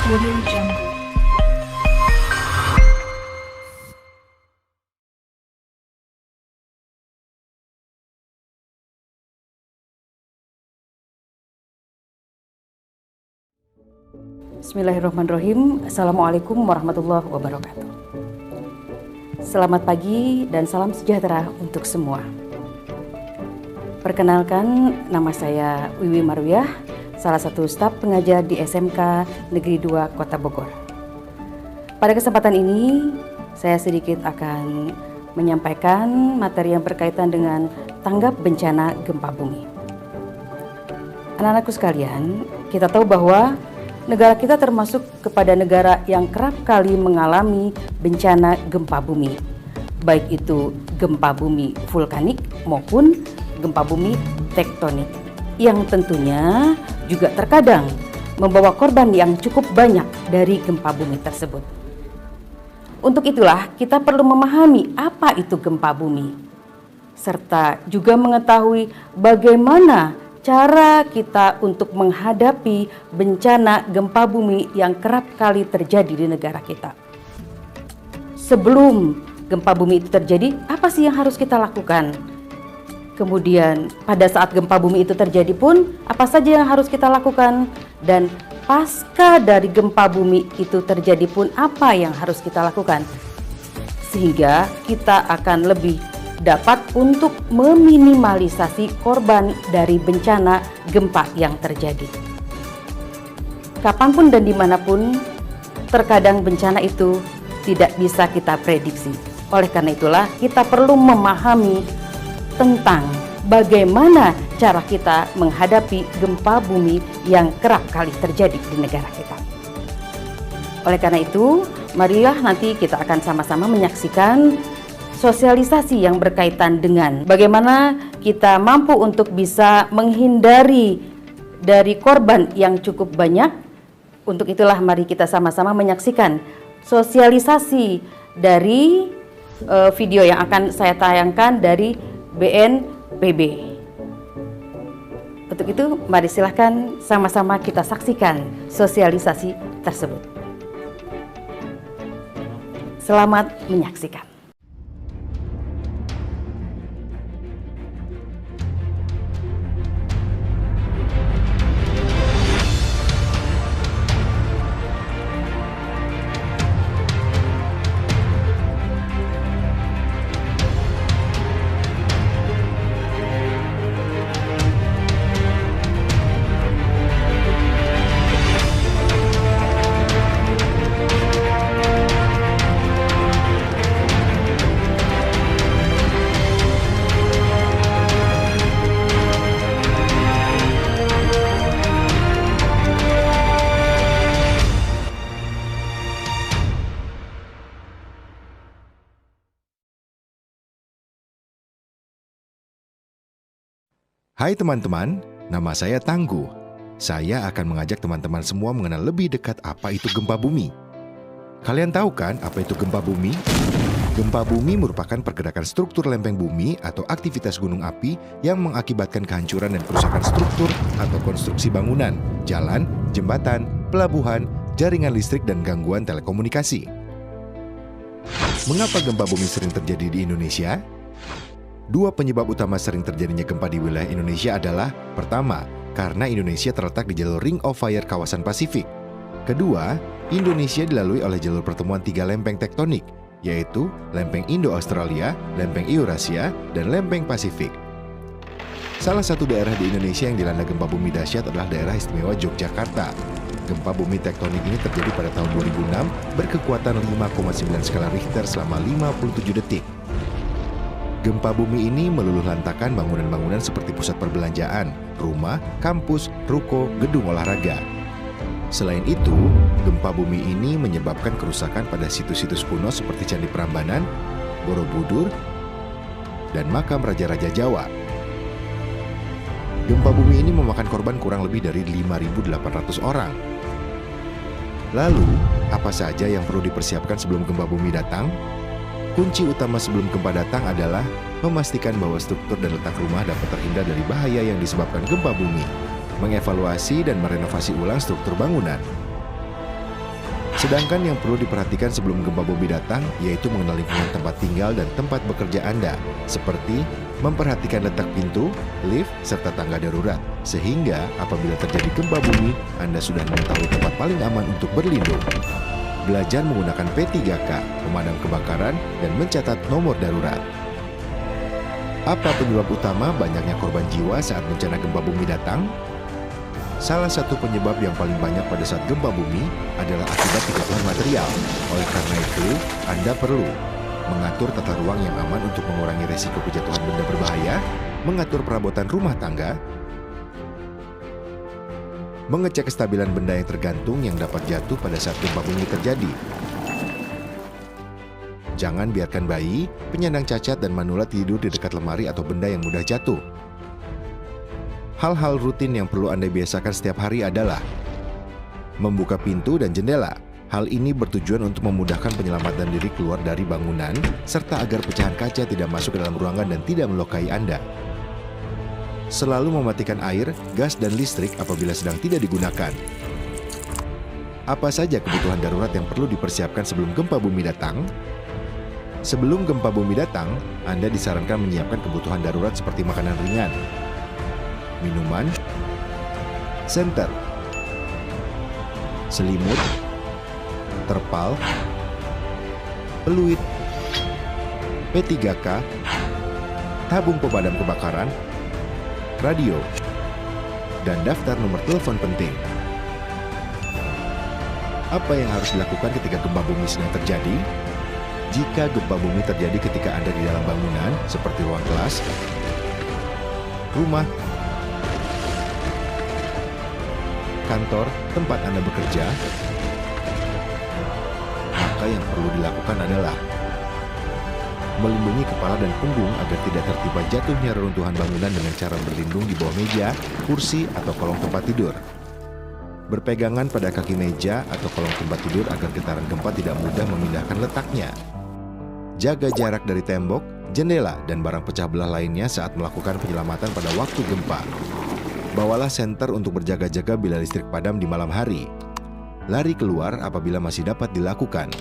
Audio Jungle. Bismillahirrahmanirrahim. Assalamualaikum warahmatullahi wabarakatuh. Selamat pagi dan salam sejahtera untuk semua. Perkenalkan, nama saya Wiwi Marwiah, salah satu staf pengajar di SMK Negeri 2 Kota Bogor. Pada kesempatan ini, saya sedikit akan menyampaikan materi yang berkaitan dengan tanggap bencana gempa bumi. Anak-anakku sekalian, kita tahu bahwa negara kita termasuk kepada negara yang kerap kali mengalami bencana gempa bumi, baik itu gempa bumi vulkanik maupun gempa bumi tektonik, yang tentunya juga terkadang membawa korban yang cukup banyak dari gempa bumi tersebut. Untuk itulah kita perlu memahami apa itu gempa bumi, serta juga mengetahui bagaimana cara kita untuk menghadapi bencana gempa bumi yang kerap kali terjadi di negara kita. Sebelum gempa bumi itu terjadi, apa sih yang harus kita lakukan? Kemudian pada saat gempa bumi itu terjadi pun, apa saja yang harus kita lakukan? Dan pasca dari gempa bumi itu terjadi pun, apa yang harus kita lakukan? Sehingga kita akan lebih dapat untuk meminimalisasi korban dari bencana gempa yang terjadi. Kapanpun dan dimanapun, terkadang bencana itu tidak bisa kita prediksi. Oleh karena itulah kita perlu memahami tentang bagaimana cara kita menghadapi gempa bumi yang kerap kali terjadi di negara kita. Oleh karena itu, marilah nanti kita akan sama-sama menyaksikan sosialisasi yang berkaitan dengan bagaimana kita mampu untuk bisa menghindari dari korban yang cukup banyak. Untuk itulah mari kita sama-sama menyaksikan sosialisasi dari video yang akan saya tayangkan dari BNPB. Untuk itu mari silahkan sama-sama kita saksikan sosialisasi tersebut. Selamat menyaksikan. Hai teman-teman, nama saya Tangguh. Saya akan mengajak teman-teman semua mengenal lebih dekat apa itu gempa bumi. Kalian tahu kan apa itu gempa bumi? Gempa bumi merupakan pergerakan struktur lempeng bumi atau aktivitas gunung api yang mengakibatkan kehancuran dan kerusakan struktur atau konstruksi bangunan, jalan, jembatan, pelabuhan, jaringan listrik, dan gangguan telekomunikasi. Mengapa gempa bumi sering terjadi di Indonesia? Dua penyebab utama sering terjadinya gempa di wilayah Indonesia adalah: pertama, karena Indonesia terletak di jalur Ring of Fire kawasan Pasifik. Kedua, Indonesia dilalui oleh jalur pertemuan tiga lempeng tektonik, yaitu lempeng Indo-Australia, lempeng Eurasia, dan lempeng Pasifik. Salah satu daerah di Indonesia yang dilanda gempa bumi dahsyat adalah daerah istimewa Yogyakarta. Gempa bumi tektonik ini terjadi pada tahun 2006 berkekuatan 5,9 skala Richter selama 57 detik. Gempa bumi ini meluluh lantakan bangunan-bangunan seperti pusat perbelanjaan, rumah, kampus, ruko, gedung olahraga. Selain itu, gempa bumi ini menyebabkan kerusakan pada situs-situs kuno seperti Candi Prambanan, Borobudur, dan makam Raja-Raja Jawa. Gempa bumi ini memakan korban kurang lebih dari 5.800 orang. Lalu, apa saja yang perlu dipersiapkan sebelum gempa bumi datang? Kunci utama sebelum gempa datang adalah memastikan bahwa struktur dan letak rumah dapat terhindar dari bahaya yang disebabkan gempa bumi, mengevaluasi dan merenovasi ulang struktur bangunan. Sedangkan yang perlu diperhatikan sebelum gempa bumi datang yaitu mengenal lingkungan tempat tinggal dan tempat bekerja Anda, seperti memperhatikan letak pintu, lift, serta tangga darurat. Sehingga apabila terjadi gempa bumi, Anda sudah mengetahui tempat paling aman untuk berlindung. Belajar menggunakan P3K, pemadam kebakaran, dan mencatat nomor darurat. Apa penyebab utama banyaknya korban jiwa saat bencana gempa bumi datang? Salah satu penyebab yang paling banyak pada saat gempa bumi adalah akibat kejatuhan material. Oleh karena itu, Anda perlu mengatur tata ruang yang aman untuk mengurangi resiko kejatuhan benda berbahaya, mengatur perabotan rumah tangga, mengecek kestabilan benda yang tergantung yang dapat jatuh pada saat gempa bumi terjadi. Jangan biarkan bayi, penyandang cacat, dan manula tidur di dekat lemari atau benda yang mudah jatuh. Hal-hal rutin yang perlu Anda biasakan setiap hari adalah membuka pintu dan jendela. Hal ini bertujuan untuk memudahkan penyelamatan diri keluar dari bangunan, serta agar pecahan kaca tidak masuk ke dalam ruangan dan tidak melukai Anda. Selalu mematikan air, gas, dan listrik apabila sedang tidak digunakan. Apa saja kebutuhan darurat yang perlu dipersiapkan sebelum gempa bumi datang? Sebelum gempa bumi datang, Anda disarankan menyiapkan kebutuhan darurat seperti makanan ringan, minuman, senter, selimut, terpal, peluit, P3K, tabung pemadam kebakaran, radio, dan daftar nomor telepon penting. Apa yang harus dilakukan ketika gempa bumi sedang terjadi? Jika gempa bumi terjadi ketika Anda di dalam bangunan, seperti ruang kelas, rumah, kantor, tempat Anda bekerja, maka yang perlu dilakukan adalah melindungi kepala dan punggung agar tidak tertimpa jatuhnya reruntuhan bangunan dengan cara berlindung di bawah meja, kursi, atau kolong tempat tidur. Berpegangan pada kaki meja atau kolong tempat tidur agar getaran gempa tidak mudah memindahkan letaknya. Jaga jarak dari tembok, jendela, dan barang pecah belah lainnya saat melakukan penyelamatan pada waktu gempa. Bawalah senter untuk berjaga-jaga bila listrik padam di malam hari. Lari keluar apabila masih dapat dilakukan.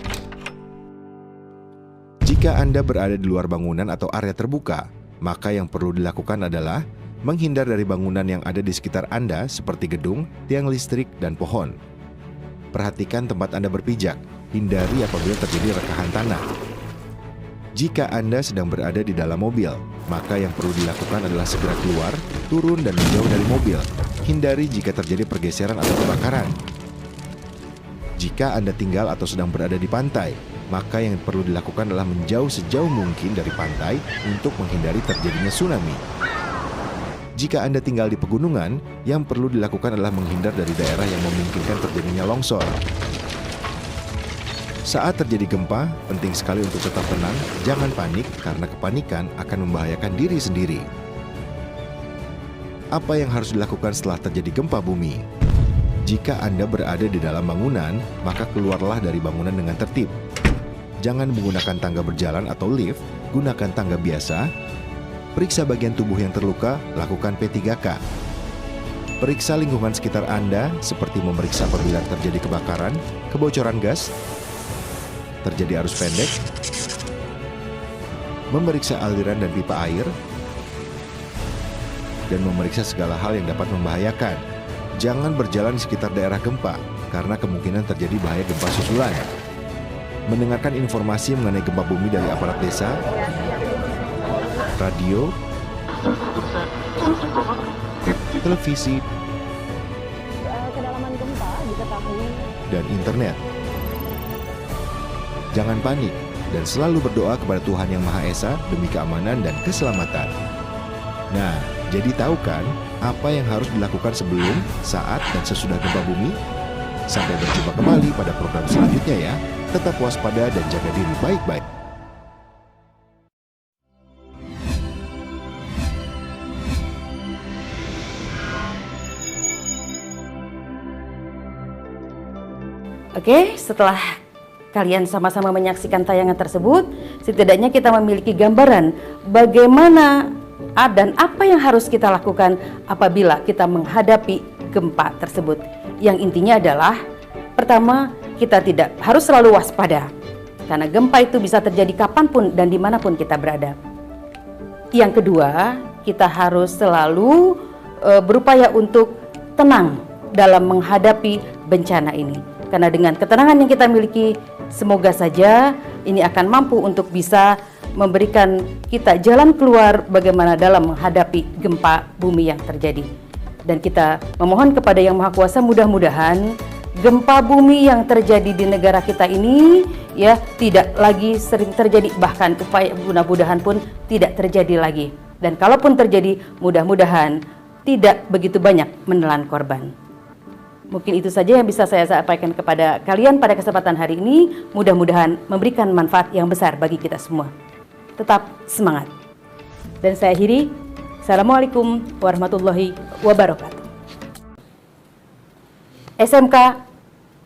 Jika Anda berada di luar bangunan atau area terbuka, maka yang perlu dilakukan adalah menghindar dari bangunan yang ada di sekitar Anda seperti gedung, tiang listrik, dan pohon. Perhatikan tempat Anda berpijak, hindari apabila terjadi rekahan tanah. Jika Anda sedang berada di dalam mobil, maka yang perlu dilakukan adalah segera keluar, turun, dan menjauh dari mobil. Hindari jika terjadi pergeseran atau kebakaran. Jika Anda tinggal atau sedang berada di pantai, maka yang perlu dilakukan adalah menjauh sejauh mungkin dari pantai untuk menghindari terjadinya tsunami. Jika Anda tinggal di pegunungan, yang perlu dilakukan adalah menghindar dari daerah yang memungkinkan terjadinya longsor. Saat terjadi gempa, penting sekali untuk tetap tenang, jangan panik karena kepanikan akan membahayakan diri sendiri. Apa yang harus dilakukan setelah terjadi gempa bumi? Jika Anda berada di dalam bangunan, maka keluarlah dari bangunan dengan tertib. Jangan menggunakan tangga berjalan atau lift, gunakan tangga biasa. Periksa bagian tubuh yang terluka, lakukan P3K. Periksa lingkungan sekitar Anda, seperti memeriksa apabila terjadi kebakaran, kebocoran gas, terjadi arus pendek, memeriksa aliran dan pipa air, dan memeriksa segala hal yang dapat membahayakan. Jangan berjalan di sekitar daerah gempa, karena kemungkinan terjadi bahaya gempa susulan. Mendengarkan informasi mengenai gempa bumi dari aparat desa, radio, televisi, kedalaman gempa diketahui, dan internet. Jangan panik dan selalu berdoa kepada Tuhan Yang Maha Esa demi keamanan dan keselamatan. Nah, jadi tahu kan apa yang harus dilakukan sebelum, saat, dan sesudah gempa bumi? Sampai berjumpa kembali pada program selanjutnya ya. Tetap waspada dan jaga diri baik-baik. Oke, setelah kalian sama-sama menyaksikan tayangan tersebut, setidaknya kita memiliki gambaran bagaimana dan apa yang harus kita lakukan apabila kita menghadapi gempa tersebut. Yang intinya adalah, pertama, kita tidak harus selalu waspada, karena gempa itu bisa terjadi kapanpun dan dimanapun kita berada. Yang kedua, kita harus selalu berupaya untuk tenang dalam menghadapi bencana ini. Karena dengan ketenangan yang kita miliki, semoga saja ini akan mampu untuk bisa memberikan kita jalan keluar bagaimana dalam menghadapi gempa bumi yang terjadi. Dan kita memohon kepada Yang Maha Kuasa, mudah-mudahan gempa bumi yang terjadi di negara kita ini ya tidak lagi sering terjadi, bahkan upaya mudah-mudahan pun tidak terjadi lagi. Dan kalaupun terjadi, mudah-mudahan tidak begitu banyak menelan korban. Mungkin itu saja yang bisa saya sampaikan kepada kalian pada kesempatan hari ini. Mudah-mudahan memberikan manfaat yang besar bagi kita semua. Tetap semangat. Dan saya akhiri. Assalamualaikum warahmatullahi wabarakatuh. SMK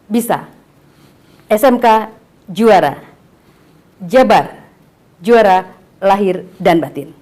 bisa. SMK juara. Jabar juara lahir dan batin.